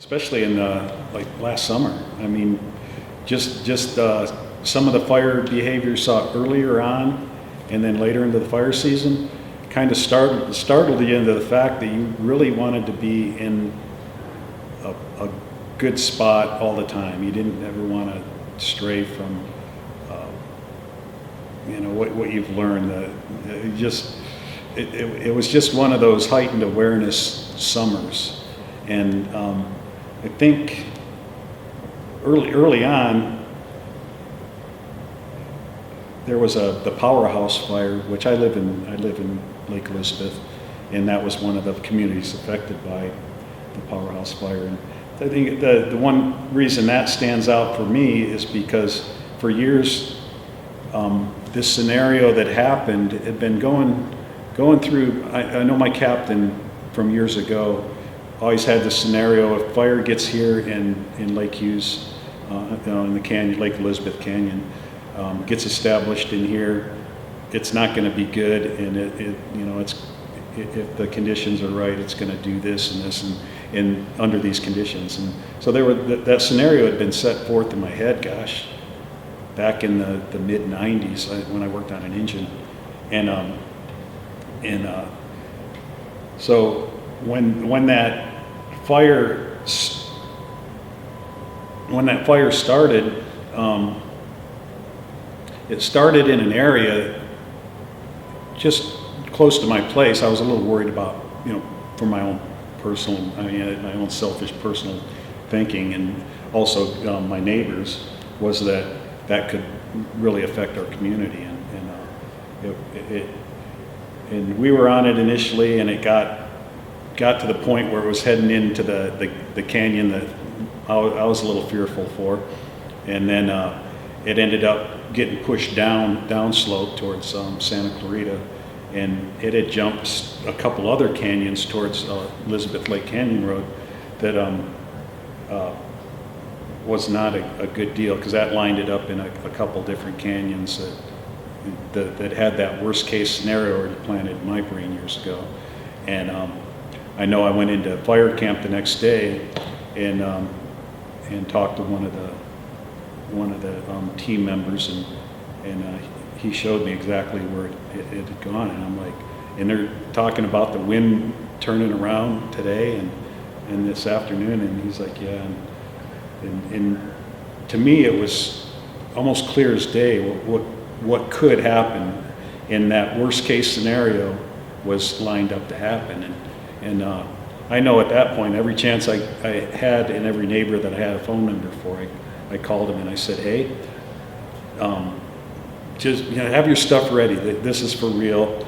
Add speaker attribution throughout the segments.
Speaker 1: especially in like last summer. I mean, just some of the fire behavior saw earlier on, and then later into the fire season, kind of startled you into the fact that you really wanted to be in a good spot all the time. You didn't ever want to stray from, what you've learned. It was just one of those heightened awareness summers, and I think early on there was the powerhouse fire, which I live in Lake Elizabeth, and that was one of the communities affected by the powerhouse fire. And I think the one reason that stands out for me is because for years this scenario that happened had been going through. I know my captain from years ago always had this scenario: if fire gets here in Lake Hughes, in the canyon, Lake Elizabeth Canyon, gets established in here, it's not going to be good, and if the conditions are right, it's going to do this and this and under these conditions. And so that scenario had been set forth in my head, gosh, back in the mid '90s when I worked on an engine, so when that fire started, it started in an area just close to my place. I was a little worried about, for my own my own selfish personal thinking, and also my neighbors, was that could really affect our community. And we were on it initially, and it got to the point where it was heading into the canyon that I was a little fearful for, and then it ended up getting pushed downslope towards Santa Clarita, and it had jumped a couple other canyons towards Elizabeth Lake Canyon Road that was not a good deal, because that lined it up in a couple different canyons that had that worst case scenario already planted in my brain years ago. And I know I went into fire camp the next day and talked to one of the team members, and he showed me exactly where it had gone, and I'm like, and they're talking about the wind turning around today and this afternoon, and he's like, yeah, and to me it was almost clear as day what could happen, in that worst case scenario was lined up to happen. And I know at that point, every chance I had, and every neighbor that I had a phone number for, I called him and I said, hey, just have your stuff ready. This is for real.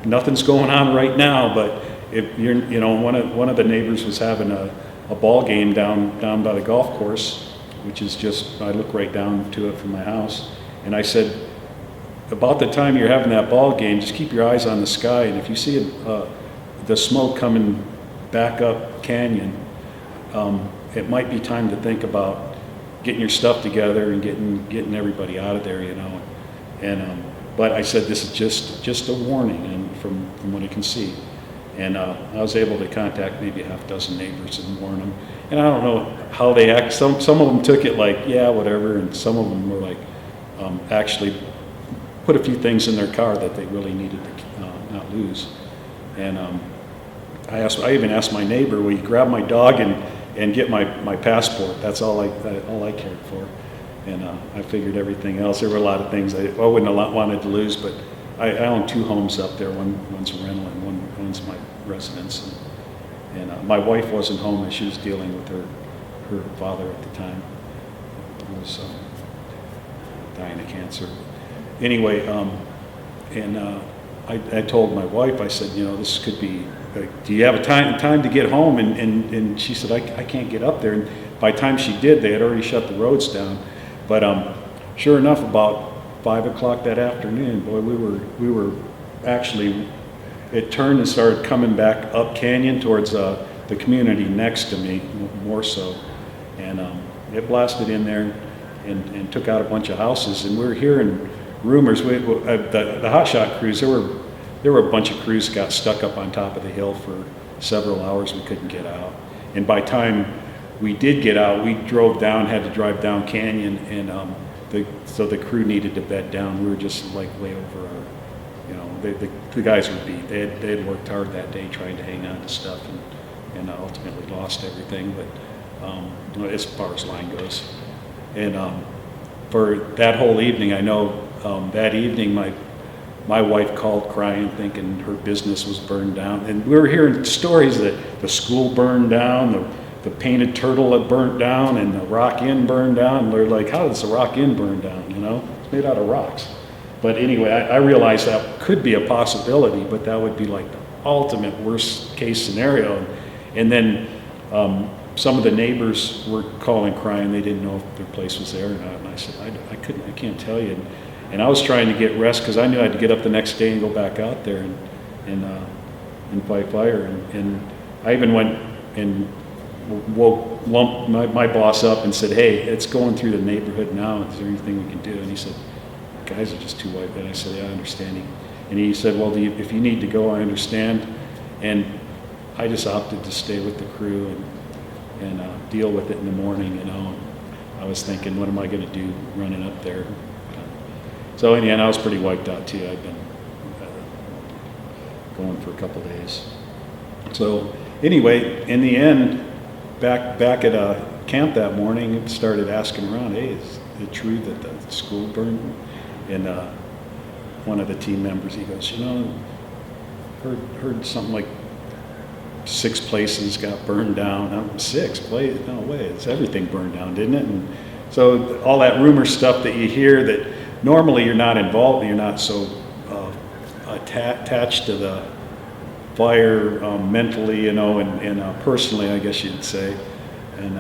Speaker 1: Nothing's going on right now, but if you're, one of the neighbors was having a ball game down by the golf course, which is just, I look right down to it from my house, and I said, about the time you're having that ball game, just keep your eyes on the sky, and if you see the smoke coming back up canyon, it might be time to think about getting your stuff together and getting everybody out of there, And but I said, this is just a warning, and from what I can see. And I was able to contact maybe a half dozen neighbors and warn them. And I don't know how they act. Some of them took it like, yeah, whatever, and some of them were like, actually put a few things in their car that they really needed to not lose. And I even asked my neighbor, will you grab my dog and get my passport? That's all I cared for. And I figured everything else. There were a lot of things I wouldn't have wanted to lose, but I own two homes up there. One's a rental and one's my residence. And my wife wasn't home, and she was dealing with her father at the time, who was dying of cancer. Anyway, I told my wife, I said, this could be, do you have a time to get home? And she said, I can't get up there. And by the time she did, they had already shut the roads down. But sure enough, about 5 o'clock that afternoon, boy, we were actually, it turned and started coming back up canyon towards the community next to me, more so. And it blasted in there and took out a bunch of houses. And we were hearing rumors. The Hotshot crews, there were a bunch of crews that got stuck up on top of the hill for several hours. We couldn't get out. And by the time we did get out. We drove down, had to drive down Canyon, and so the crew needed to bed down. We were just like way over our, you know, the guys were beat. They had worked hard that day trying to hang on to stuff, and ultimately lost everything. But as far as line goes, and for that whole evening, I know that evening my wife called crying, thinking her business was burned down, and we were hearing stories that the school burned down, the Painted Turtle had burnt down, and the Rock Inn burned down. And they're like, how does the Rock Inn burn down? You know, it's made out of rocks. But anyway, I realized that could be a possibility, but that would be like the ultimate worst case scenario. And then some of the neighbors were calling crying. They didn't know if their place was there or not. And I said, I can't tell you. And I was trying to get rest because I knew I had to get up the next day and go back out there and fight fire. And I even went and lumped my boss up and said, hey, it's going through the neighborhood now. Is there anything we can do? And he said, guys are just too white. And I said, yeah, I understand. And he said, well, if you need to go, I understand. And I just opted to stay with the crew and deal with it in the morning. You know, I was thinking, what am I going to do running up there? So in the end, I was pretty wiped out too. I'd been going for a couple days. So anyway, in the end, back at camp that morning, it started asking around, hey, is it true that the school burned? And one of the team members, he goes, you know, heard something like 6 places got burned down. 6 places? No way, it's everything burned down, didn't it? And so all that rumor stuff that you hear that normally you're not involved, you're not so attached to the fire mentally, you know, and personally, I guess you'd say. And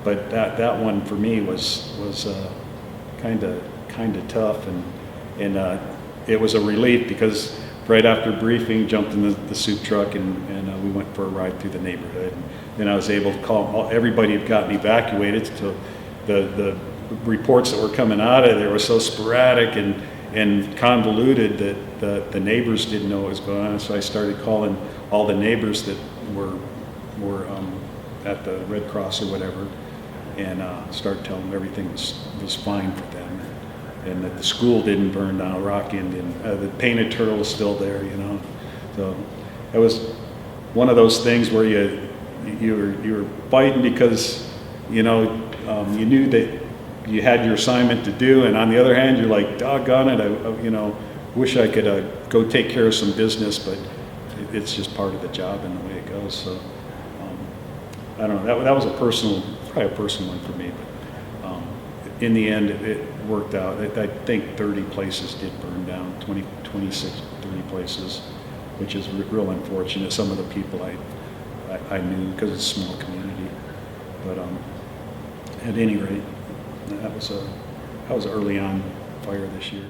Speaker 1: but that one for me was kind of tough, and it was a relief because right after briefing, jumped in the soup truck and we went for a ride through the neighborhood. And then I was able to call everybody had gotten evacuated. So the reports that were coming out of there were so sporadic and convoluted that the neighbors didn't know what was going on. So I started calling all the neighbors that were at the Red Cross or whatever, and started telling them everything was fine for them, and that the school didn't burn down, Rock Inn didn't, the Painted Turtle is still there, you know. So it was one of those things where you were fighting because you you knew that you had your assignment to do, and on the other hand, you're like, doggone it, I wish I could go take care of some business, but it's just part of the job and the way it goes. So I don't know. That was probably a personal one for me. But in the end, it worked out. I think 30 places did burn down, 26, 30 places, which is real unfortunate. Some of the people I knew because it's a small community, but at any rate. That was early on fire this year.